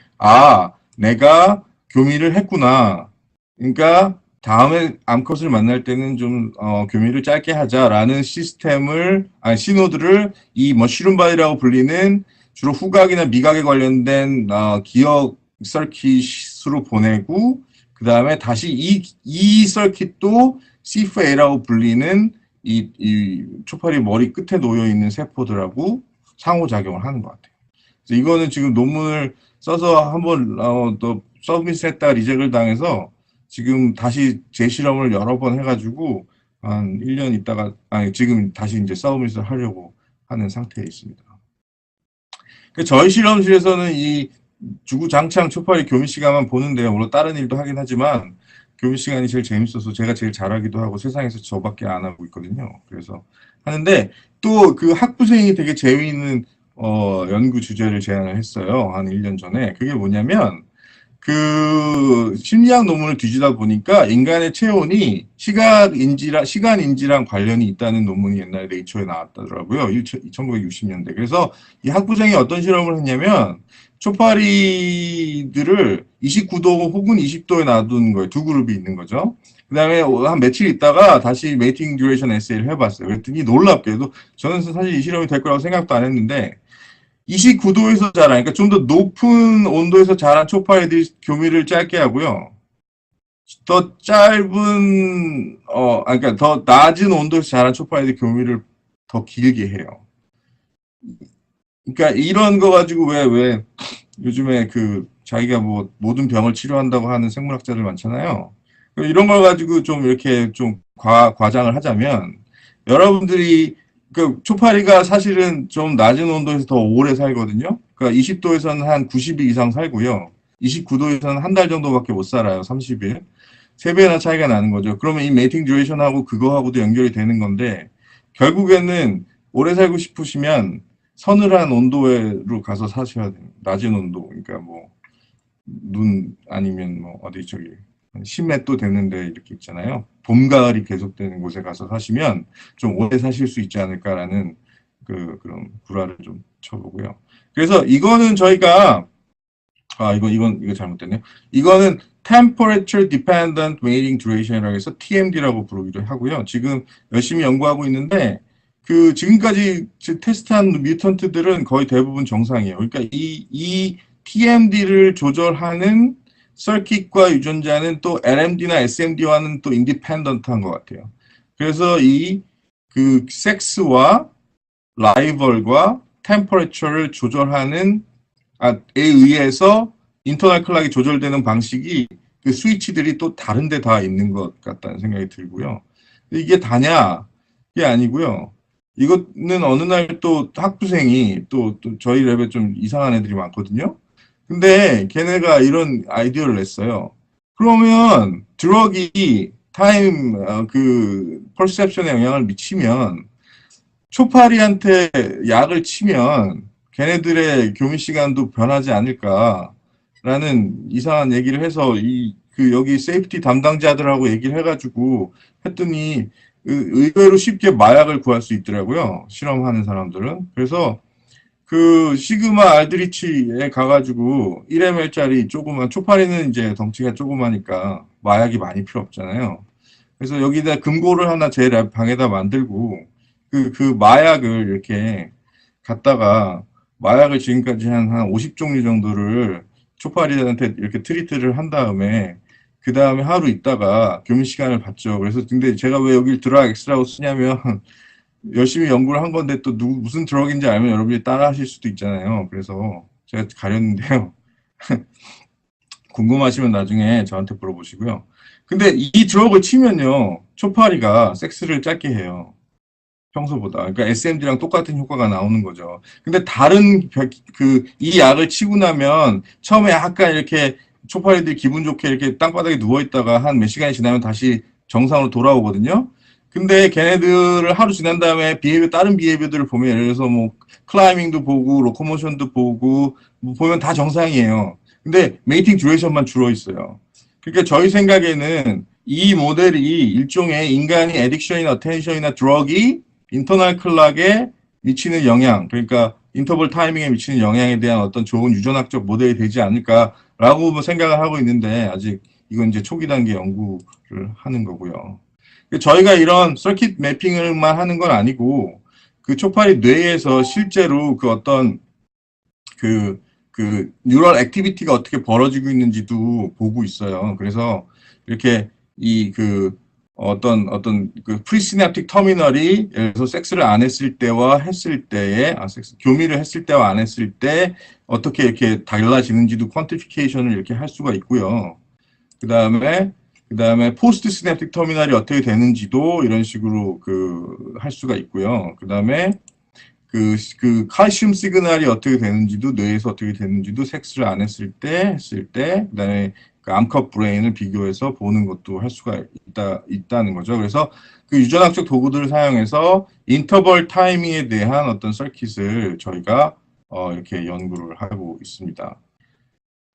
내가 교미를 했구나. 그러니까 다음에 암컷을 만날 때는 좀 교미를 짧게 하자라는 신호들을 이 머쉬룸 바디라고 불리는 주로 후각이나 미각에 관련된 기억 서킷으로 보내고, 그 다음에 다시 이 서킷도 C4A라고 불리는 이 초파리 머리 끝에 놓여 있는 세포들하고 상호작용을 하는 것 같아요. 그래서 이거는 지금 논문을 써서 한번 또 서비스했다가 리젝을 당해서 지금 다시 재실험을 여러 번 해가지고 한 1년 있다가 지금 다시 이제 서비스를 하려고 하는 상태에 있습니다. 저희 실험실에서는 이 주구장창 초파리 교미 시간만 보는데요. 물론 다른 일도 하긴 하지만 교미 시간이 제일 재밌어서 제가 제일 잘하기도 하고 세상에서 저밖에 안 하고 있거든요. 그래서 하는데 또 그 학부생이 되게 재미있는 연구 주제를 제안을 했어요. 한 1년 전에. 그게 뭐냐면 그 심리학 논문을 뒤지다 보니까 인간의 체온이 시간 인지랑 관련이 있다는 논문이 옛날에 네이처에 나왔더라고요. 1960년대. 그래서 이 학부생이 어떤 실험을 했냐면 초파리들을 29도 혹은 20도에 놔둔 거예요. 두 그룹이 있는 거죠. 그 다음에 한 며칠 있다가 다시 메이팅 듀레이션 에세이를 해봤어요. 그랬더니 놀랍게도 저는 사실 이 실험이 될 거라고 생각도 안 했는데 29도에서 자란, 그러니까 좀 더 높은 온도에서 자란 초파리들이 교미를 짧게 하고요. 더 짧은, 그러니까 더 낮은 온도에서 자란 초파리들이 교미를 더 길게 해요. 그러니까 이런 거 가지고 왜 요즘에 그 자기가 뭐 모든 병을 치료한다고 하는 생물학자들 많잖아요. 이런 걸 가지고 좀 이렇게 좀 과장을 하자면 여러분들이 그 초파리가 사실은 좀 낮은 온도에서 더 오래 살거든요. 그러니까 20도에서는 한 90일 이상 살고요. 29도에서는 한 달 정도밖에 못 살아요. 30일. 3배나 차이가 나는 거죠. 그러면 이 메이팅 듀레이션하고 그거하고도 연결이 되는 건데 결국에는 오래 살고 싶으시면 서늘한 온도로 가서 사셔야 돼요. 낮은 온도. 그러니까 뭐 눈 아니면 뭐 어디 저기 10몇 도 되는데 이렇게 있잖아요. 봄, 가을이 계속되는 곳에 가서 사시면 좀 오래 사실 수 있지 않을까라는 그런 구라를 좀 쳐보고요. 그래서 이거는 저희가 이거 잘못됐네요. 이거는 Temperature Dependent Mating Duration이라고 해서 TMD라고 부르기도 하고요. 지금 열심히 연구하고 있는데 그 지금까지 테스트한 뮤턴트들은 거의 대부분 정상이에요. 그러니까 이 TMD를 조절하는 서킷과 유전자는 또 LMD나 SMD와는 또 인디펜던트한 것 같아요. 그래서 그 섹스와 라이벌과 템퍼레처를 조절하는 에 의해서 인터널 클락이 조절되는 방식이 그 스위치들이 또 다른 데 다 있는 것 같다는 생각이 들고요. 이게 다냐? 이게 아니고요. 이거는 어느 날 또 학부생이 또 저희 랩에 좀 이상한 애들이 많거든요. 근데 걔네가 이런 아이디어를 냈어요. 그러면 드럭이 그 퍼셉션에 영향을 미치면 초파리한테 약을 치면 걔네들의 교미 시간도 변하지 않을까라는 이상한 얘기를 해서 여기 세이프티 담당자들하고 얘기를 해가지고 했더니 의외로 쉽게 마약을 구할 수 있더라고요. 실험하는 사람들은. 그래서 그 시그마 알드리치에 가가지고 1ml짜리 조그만 초파리는 이제 덩치가 조그마니까 마약이 많이 필요 없잖아요. 그래서 여기다 금고를 하나 제 방에다 만들고 그 마약을 이렇게 갖다가 마약을 지금까지 한 50종류 정도를 초파리한테 이렇게 트리트를 한 다음에 그 다음에 하루 있다가 교민 시간을 받죠. 그래서 근데 제가 왜 여기 드라 엑스라고 쓰냐면 열심히 연구를 한 건데 또 무슨 드럭인지 알면 여러분이 따라 하실 수도 있잖아요. 그래서 제가 가렸는데요. 궁금하시면 나중에 저한테 물어보시고요. 근데 이 드럭을 치면요. 초파리가 섹스를 짧게 해요. 평소보다. 그러니까 SMD랑 똑같은 효과가 나오는 거죠. 근데 다른 이 약을 치고 나면 처음에 약간 이렇게 초파리들이 기분 좋게 이렇게 땅바닥에 누워 있다가 한 몇 시간이 지나면 다시 정상으로 돌아오거든요. 근데 걔네들을 하루 지난 다음에 다른 비헤비어들을 보면 예를 들어서 뭐 클라이밍도 보고 로코모션도 보고 뭐 보면 다 정상이에요. 근데 메이팅 듀레이션만 줄어 있어요. 그러니까 저희 생각에는 이 모델이 일종의 인간이 애딕션이나 어텐션이나 드럭이 인터널 클락에 미치는 영향, 그러니까 인터벌 타이밍에 미치는 영향에 대한 어떤 좋은 유전학적 모델이 되지 않을까라고 생각을 하고 있는데 아직 이건 이제 초기 단계 연구를 하는 거고요. 저희가 이런 서킷 매핑을만 하는 건 아니고 그 초파리 뇌에서 실제로 그 어떤 뉴럴 액티비티가 어떻게 벌어지고 있는지도 보고 있어요. 그래서 이렇게 어떤 그 프리시냅틱 터미널이 예를 들어서 섹스를 안 했을 때와 했을 때에 교미를 했을 때와 안 했을 때 어떻게 이렇게 달라지는지도 퀀티피케이션을 이렇게 할 수가 있고요. 그다음에 포스트 시냅틱 터미널이 어떻게 되는지도 이런 식으로 할 수가 있고요. 그다음에 칼슘 시그널이 어떻게 되는지도 뇌에서 어떻게 되는지도 섹스를 안 했을 때 그다음에 그 암컷 브레인을 비교해서 보는 것도 할 수가 있다는 거죠. 그래서 그 유전학적 도구들을 사용해서 인터벌 타이밍에 대한 어떤 서킷을 저희가 이렇게 연구를 하고 있습니다.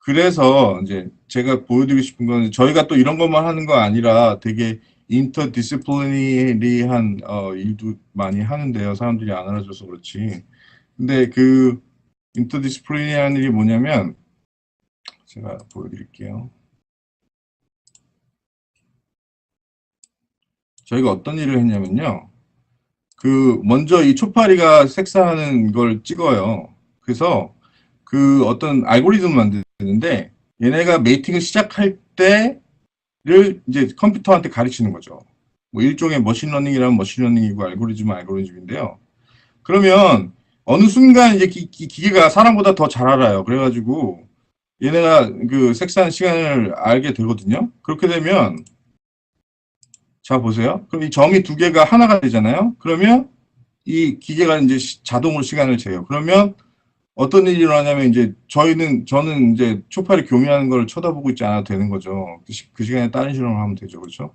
그래서 이제 제가 보여드리고 싶은 건 저희가 또 이런 것만 하는 거 아니라 되게 인터디시플리너리한 일도 많이 하는데요. 사람들이 안 알아줘서 그렇지. 근데 그 인터디시플리너리한 일이 뭐냐면 제가 보여드릴게요. 저희가 어떤 일을 했냐면요. 먼저 이 초파리가 섹스하는 걸 찍어요. 그래서 어떤 알고리즘을 만드는데 얘네가 메이팅을 시작할 때를 이제 컴퓨터한테 가르치는 거죠. 뭐 일종의 머신러닝이라면 머신러닝이고 알고리즘은 알고리즘인데요. 그러면 어느 순간 이제 기계가 사람보다 더 잘 알아요. 그래가지고 얘네가 그 섹스하는 시간을 알게 되거든요. 그렇게 되면 자 보세요. 그럼 이 점이 두 개가 하나가 되잖아요. 그러면 이 기계가 이제 자동으로 시간을 재요. 그러면 어떤 일이 일어나냐면 이제 저는 이제 초파리 교미하는 걸 쳐다보고 있지 않아도 되는 거죠. 그 시간에 다른 실험을 하면 되죠. 그렇죠?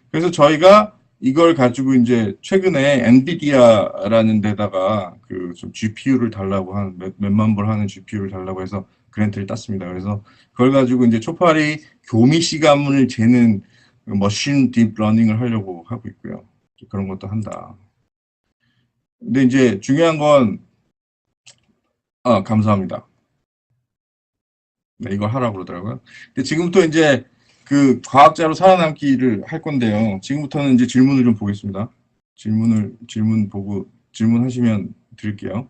그래서 저희가 이걸 가지고 이제 최근에 엔비디아라는 데다가 좀 GPU를 달라고 한 몇만 불 하는 GPU를 달라고 해서 그랜트를 땄습니다. 그래서 그걸 가지고 이제 초파리 교미 시간을 재는 머신 딥 러닝을 하려고 하고 있고요. 그런 것도 한다. 근데 이제 중요한 건 감사합니다. 네, 이걸 하라고 그러더라고요. 근데 지금부터 이제 그 과학자로 살아남기를 할 건데요. 지금부터는 이제 질문을 좀 보겠습니다. 질문 보고 질문하시면 드릴게요.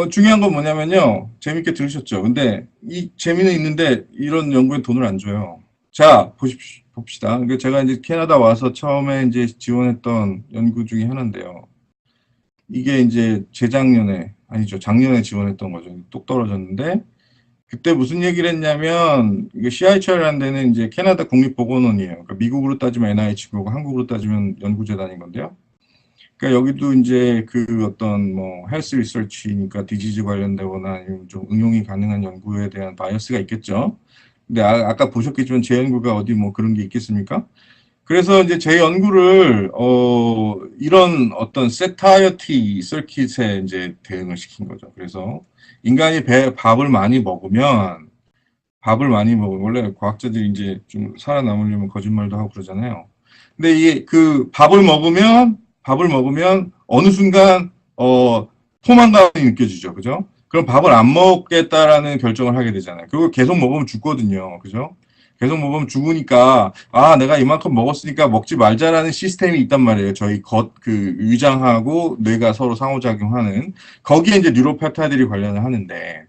중요한 건 뭐냐면요. 재밌게 들으셨죠? 근데 이 재미는 있는데 이런 연구에 돈을 안 줘요. 자, 봅시다. 그러니까 제가 이제 캐나다 와서 처음에 이제 지원했던 연구 중에 하나인데요. 이게 이제 작년에 지원했던 거죠. 똑 떨어졌는데, 그때 무슨 얘기를 했냐면, 이게 CIHR이라는 데는 이제 캐나다 국립보건원이에요. 그러니까 미국으로 따지면 NIH고 한국으로 따지면 연구재단인 건데요. 그러니까 여기도 이제 어떤 뭐 헬스 리서치니까 디지즈 관련되거나 아니면 좀 응용이 가능한 연구에 대한 바이어스가 있겠죠. 근데 아까 보셨겠지만 제 연구가 어디 뭐 그런 게 있겠습니까? 그래서 이제 제 연구를 이런 어떤 세타이어티 서킷에 이제 대응을 시킨 거죠. 그래서 인간이 밥을 많이 먹으면 원래 과학자들이 이제 좀 살아남으려면 거짓말도 하고 그러잖아요. 근데 이게 밥을 먹으면 어느 순간 포만감이 느껴지죠. 그죠? 그럼 밥을 안 먹겠다라는 결정을 하게 되잖아요. 그리고 계속 먹으면 죽거든요. 그죠? 계속 먹으면 죽으니까, 아, 내가 이만큼 먹었으니까 먹지 말자라는 시스템이 있단 말이에요. 저희 위장하고 뇌가 서로 상호작용하는. 거기에 이제 뉴로페프타이드들이 관련을 하는데,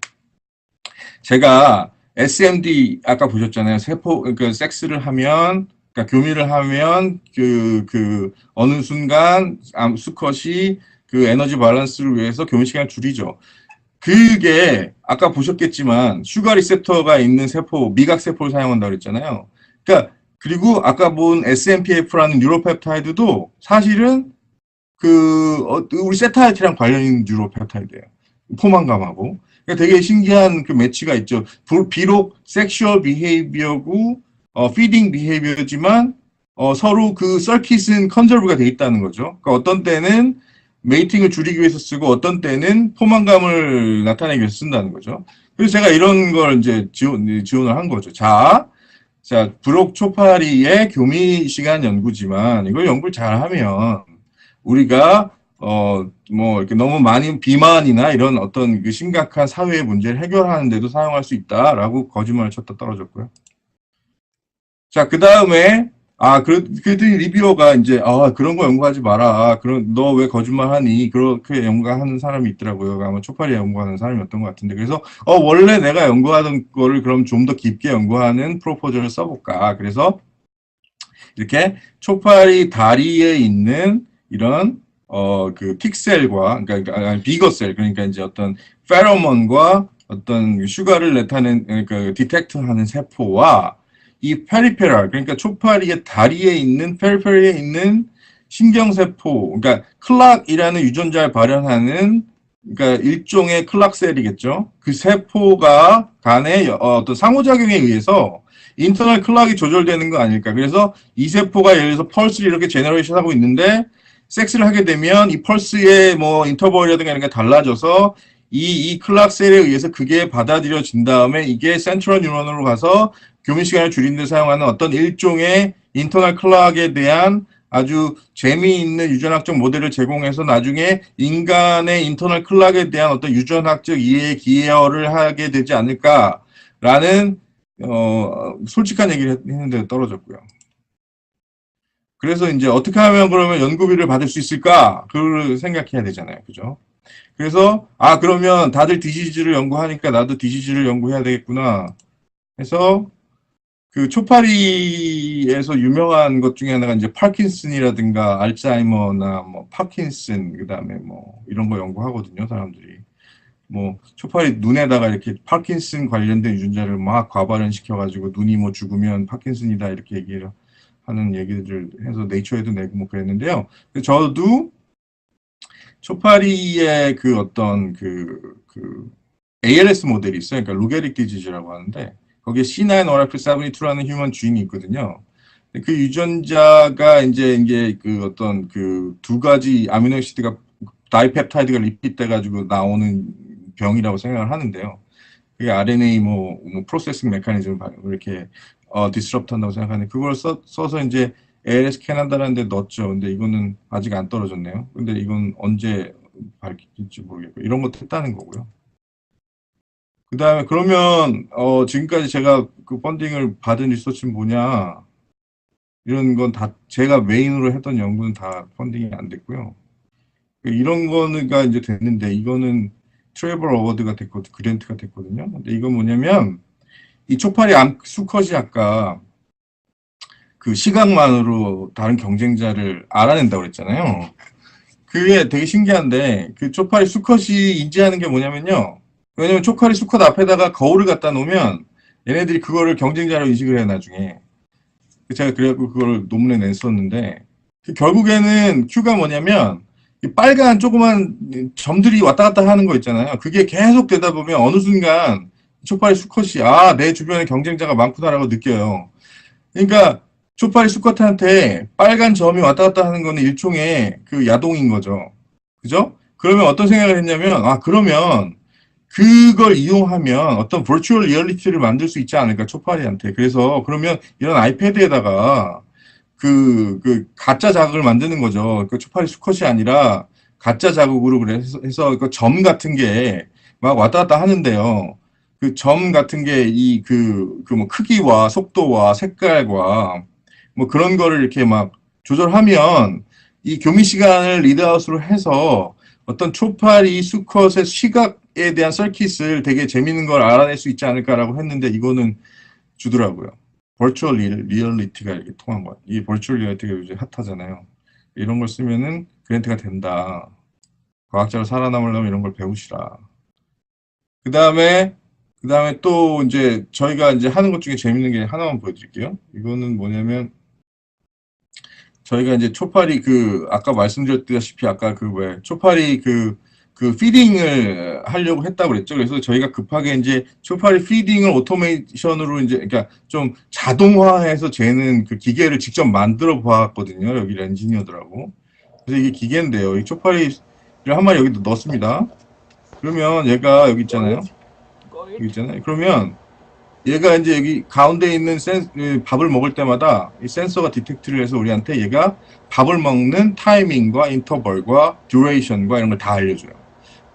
제가 SMD 아까 보셨잖아요. 그러니까 섹스를 하면, 그러니까 교미를 하면 어느 순간 수컷이 그 에너지 밸런스를 위해서 교미 시간을 줄이죠. 그게 아까 보셨겠지만 슈가 리셉터가 있는 세포, 미각 세포를 사용한다고 그랬잖아요. 그러니까 그리고 아까 본 SMPF라는 뉴로펩타이드도 사실은 우리 세타이트랑 관련 있는 뉴로펩타이드예요. 포만감하고. 그러니까 되게 신기한 그 매치가 있죠. 비록 섹슈얼 비헤이비어고 피딩 비헤이비어지만 서로 그 서킷은 컨저브가 돼 있다는 거죠. 그러니까 어떤 때는 메이팅을 줄이기 위해서 쓰고 어떤 때는 포만감을 나타내기 위해서 쓴다는 거죠. 그래서 제가 이런 걸 이제 지원을 한 거죠. 자, 브록 초파리의 교미 시간 연구지만 이걸 연구를 잘 하면 우리가 뭐 이렇게 너무 많은 비만이나 이런 어떤 그 심각한 사회의 문제를 해결하는 데도 사용할 수 있다라고 거짓말을 쳤다 떨어졌고요. 자, 그 다음에 그랬더니 리뷰어가 이제 그런 거 연구하지 마라. 너 왜 거짓말하니? 그렇게 연구하는 사람이 있더라고요. 아마 초파리 연구하는 사람이었던 것 같은데. 그래서 원래 내가 연구하던 거를 그럼 좀 더 깊게 연구하는 프로포저를 써볼까. 그래서 이렇게 초파리 다리에 있는 이런 그 픽셀과 그러니까 비거셀 그러니까 이제 어떤 페로몬과 어떤 슈가를 나타낸 그러니까 디텍트하는 세포와 이 페리페랄 그러니까 초파리의 다리에 있는 페리페리에 있는 신경세포 그러니까 클락이라는 유전자를 발현하는 그러니까 일종의 클락셀이겠죠. 그 세포가 간의 어떤 상호작용에 의해서 인터널 클락이 조절되는 거 아닐까. 그래서 이 세포가 예를 들어서 펄스를 이렇게 제너레이션 하고 있는데 섹스를 하게 되면 이 펄스의 뭐 인터벌이라든가 이런 게 달라져서 이 클락셀에 의해서 그게 받아들여진 다음에 이게 센트럴 뉴런으로 가서 교미 시간을 줄이는 데 사용하는 어떤 일종의 인터널 클락에 대한 아주 재미있는 유전학적 모델을 제공해서 나중에 인간의 인터널 클락에 대한 어떤 유전학적 이해에 기여를 하게 되지 않을까라는 솔직한 얘기를 했는데 떨어졌고요. 그래서 이제 어떻게 하면 그러면 연구비를 받을 수 있을까? 그걸 생각해야 되잖아요. 그죠? 그래서 그러면 다들 디시즈를 연구하니까 나도 디시즈를 연구해야 되겠구나. 해서 그 초파리에서 유명한 것 중에 하나가 이제 파킨슨이라든가 알츠하이머나 뭐 파킨슨 그다음에 뭐 이런 거 연구하거든요, 사람들이. 뭐 초파리 눈에다가 이렇게 파킨슨 관련된 유전자를 막 과발현 시켜가지고 눈이 뭐 죽으면 파킨슨이다 이렇게 얘기를 하는 얘기들을 해서 네이처에도 내고 뭐 그랬는데요. 저도 초파리의 그 어떤 ALS 모델이 있어요. 그러니까 루게릭 디지즈라고 하는데 거기에 C9orf72라는 휴먼 주인이 있거든요. 그 유전자가 이제 그 어떤 그 두 가지 아미노시드가 다이펩타이드가 리핏돼가지고 나오는 병이라고 생각을 하는데요. 그게 RNA 프로세싱 메커니즘을 이렇게 디스럽트 한다고 생각하는데 그걸 써서 이제 ALS 캐나다라는 데 넣었죠. 근데 이거는 아직 안 떨어졌네요. 근데 이건 언제 밝힐지 모르겠고 이런 것도 했다는 거고요. 그 다음에 그러면 지금까지 제가 그 펀딩을 받은 리서치는 뭐냐 이런 건 다 제가 메인으로 했던 연구는 다 펀딩이 안 됐고요. 이런 거가 이제 됐는데 이거는 트래블 어워드가 됐거든 그랜트가 됐거든요. 근데 이건 뭐냐면 이 초파리 수컷이 아까 그 시각만으로 다른 경쟁자를 알아낸다고 그랬잖아요. 그게 되게 신기한데 그 초파리 수컷이 인지하는 게 뭐냐면요. 왜냐면 초파리 수컷 앞에다가 거울을 갖다 놓으면 얘네들이 그거를 경쟁자로 인식을 해 나중에. 제가 그래갖고 그걸 논문에 냈었는데 결국에는 큐가 뭐냐면 이 빨간 조그만 점들이 왔다 갔다 하는 거 있잖아요. 그게 계속 되다 보면 어느 순간 초파리 수컷이 내 주변에 경쟁자가 많구나라고 느껴요. 그러니까 초파리 수컷한테 빨간 점이 왔다 갔다 하는 거는 일종의 그 야동인 거죠. 그죠? 그러면 어떤 생각을 했냐면 그러면 그걸 이용하면 어떤 버추얼 리얼리티를 만들 수 있지 않을까 초파리한테. 그래서 그러면 이런 아이패드에다가 그 가짜 자극을 만드는 거죠. 그 초파리 수컷이 아니라 가짜 자국으로 그래서 그 점 같은 게 막 왔다 갔다 하는데요. 그 점 같은 게 뭐 크기와 속도와 색깔과 뭐 그런 거를 이렇게 막 조절하면 이 교미 시간을 리드아웃으로 해서 어떤 초파리 수컷의 시각에 대한 서킷을 되게 재밌는 걸 알아낼 수 있지 않을까라고 했는데 이거는 주더라고요. 버추얼 리얼리티가 이렇게 통한 거야. 이 버추얼 리얼리티가 요즘 핫하잖아요. 이런 걸 쓰면은 그랜트가 된다. 과학자로 살아남으려면 이런 걸 배우시라. 그 다음에 또 이제 저희가 이제 하는 것 중에 재밌는 게 하나만 보여드릴게요. 이거는 뭐냐면 저희가 이제 초파리 아까 말씀드렸다시피 아까 초파리 피딩을 하려고 했다고 그랬죠. 그래서 저희가 급하게 이제 초파리 피딩을 오토메이션으로 이제 그러니까 좀 자동화해서 재는 그 기계를 직접 만들어 보았거든요. 여기 엔지니어들하고. 그래서 이게 기계인데요. 이 초파리를 한 마리 여기 넣습니다. 그러면 얘가 여기 있잖아요. 그러면 얘가 이제 여기 가운데 있는 밥을 먹을 때마다 이 센서가 디텍트를 해서 우리한테 얘가 밥을 먹는 타이밍과 인터벌과 듀레이션과 이런 걸 다 알려줘요.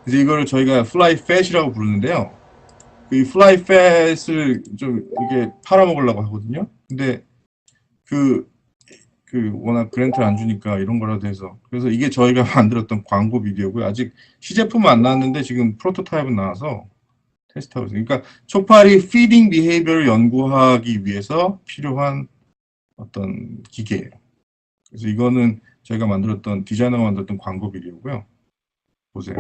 그래서 이걸 저희가 fly fat이라고 부르는데요. 이 fly fat을 좀 이게 팔아먹으려고 하거든요. 근데 워낙 그랜트를 안 주니까 이런 거라도 해서. 그래서 이게 저희가 만들었던 광고 비디오고요. 아직 시제품은 안 나왔는데 지금 프로토타입은 나와서 테스트하고 있어요. 그러니까 초파리 피딩 비헤이비어를 연구하기 위해서 필요한 어떤 기계예요. 그래서 이거는 저희가 디자이너가 만들었던 광고 비디오고요. 보세요.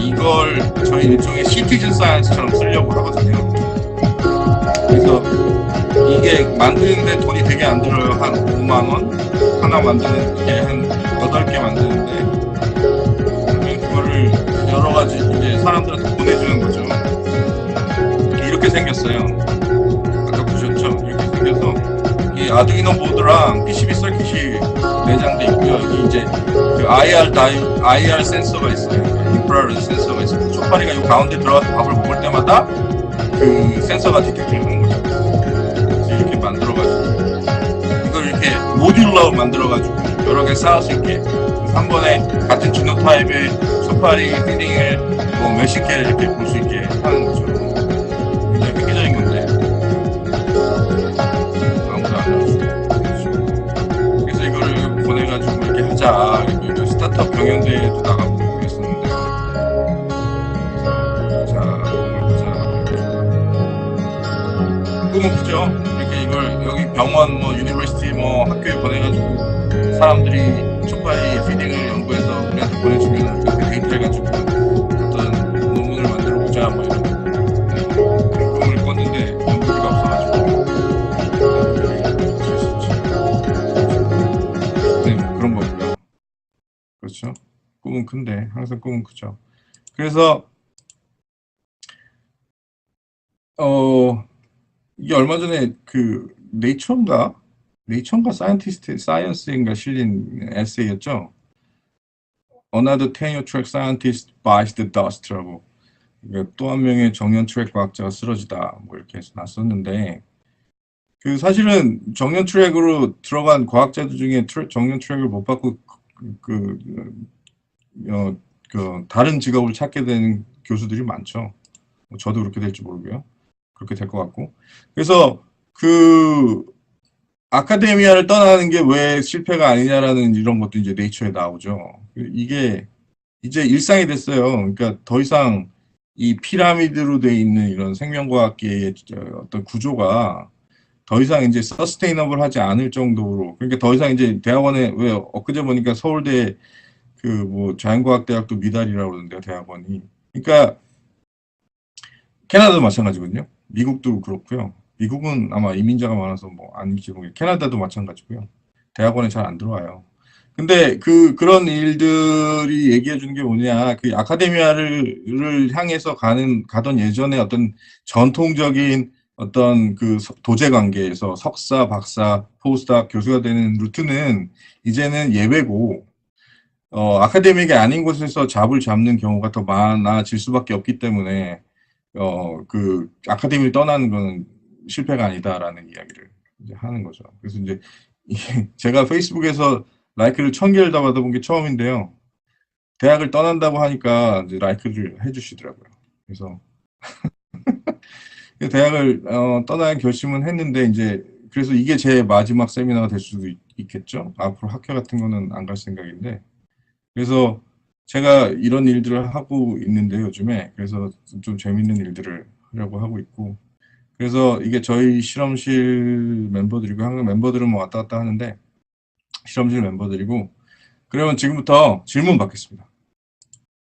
이걸 저희 일종의 시티즌 사이언스처럼 쓰려고 하거든요. 그래서 이게 만드는데 돈이 되게 안 들어요. 한 5만 원 하나 만드는 게 한 8개 만드는데 그러면 그거를 여러 가지 이제 사람들한테 보내주는 거죠. 이렇게 생겼어요. 아까 보셨죠? 이렇게 생겨서 이 아두이노 보드랑 PCB 서킷이 내장돼 있고요. 여기 이제 IR 센서가 있어요. 인프라레드 센서가 있어요. 초파리가 이 가운데 들어가서 밥을 먹을 때마다 그 센서가 디텍트하는 거죠. 그래서 이렇게 만들어가지고 이걸 이렇게 모듈러로 만들어가지고 여러 개 쌓을 수 있게 한 번에 같은 지노타입의 초파리 피딩을 뭐 몇십 개를 이렇게 볼 수 있게 하는 거죠. 굉장히 획기적인 건데 아무도 안 알아주고. 그래서 이거를 보내가지고 이렇게 하자. 스타트업 경연대회도 나가고 그랬었는데 꿈은 크죠. 이렇게 이걸 여기 병원 유니버시티 학교에 보내가지고 사람들이 초파리 피딩을 연구해서 우리한테 보내주면 그 데이터 해가지고 어떤 논문을 만들어보자 이런 꿈을 꿨는데 연구비가 없어가지고 네, 그런 거고요. 그렇죠. 꿈은 큰데 항상 꿈은 크죠. 그래서 이게 얼마 전에 네이처인가 사이언스인가 실린 에세이였죠. Another tenure track scientist bites the dust라고. 또 한 명의 정년 트랙 과학자가 쓰러지다 이렇게 해서 났었는데 사실은 정년 트랙으로 들어간 과학자들 중에 정년 트랙을 못 받고 다른 직업을 찾게 되는 교수들이 많죠. 저도 그렇게 될지 모르고요. 그렇게 될 것 같고. 그래서 아카데미아를 떠나는 게 왜 실패가 아니냐라는 이런 것도 이제 네이처에 나오죠. 이게 이제 일상이 됐어요. 그러니까 더 이상 이 피라미드로 돼 있는 이런 생명과학계의 어떤 구조가 더 이상 이제 서스테이너블 하지 않을 정도로, 그러니까 더 이상 이제 대학원에, 왜 엊그제 보니까 서울대 자연과학대학도 미달이라고 그러는데요, 대학원이. 그러니까 캐나다도 마찬가지거든요. 미국도 그렇고요. 미국은 아마 이민자가 많아서 아닌지 모르겠어요. 캐나다도 마찬가지고요. 대학원에 잘 안 들어와요. 근데 그런 일들이 얘기해 주는 게 뭐냐, 아카데미아를 향해서 가던 예전에 어떤 전통적인 어떤 그 도제 관계에서 석사, 박사, 포스닥 교수가 되는 루트는 이제는 예외고, 아카데믹이 아닌 곳에서 잡을 잡는 경우가 더 많아질 수밖에 없기 때문에, 그 아카데미를 떠나는 건 실패가 아니다라는 이야기를 이제 하는 거죠. 그래서 이제 제가 페이스북에서 라이크를 1000개를 다 받아본 게 처음인데요. 대학을 떠난다고 하니까 이제 라이크를 해주시더라고요. 그래서 대학을 떠날 결심은 했는데 이제 그래서 이게 제 마지막 세미나가 될 수도 있겠죠. 앞으로 학회 같은 거는 안 갈 생각인데 그래서 제가 이런 일들을 하고 있는데 요즘에 그래서 좀 재밌는 일들을 하려고 하고 있고 그래서 이게 저희 실험실 멤버들이고 항상 멤버들은 뭐 왔다 갔다 하는데 실험실 멤버들이고 그러면 지금부터 질문 받겠습니다.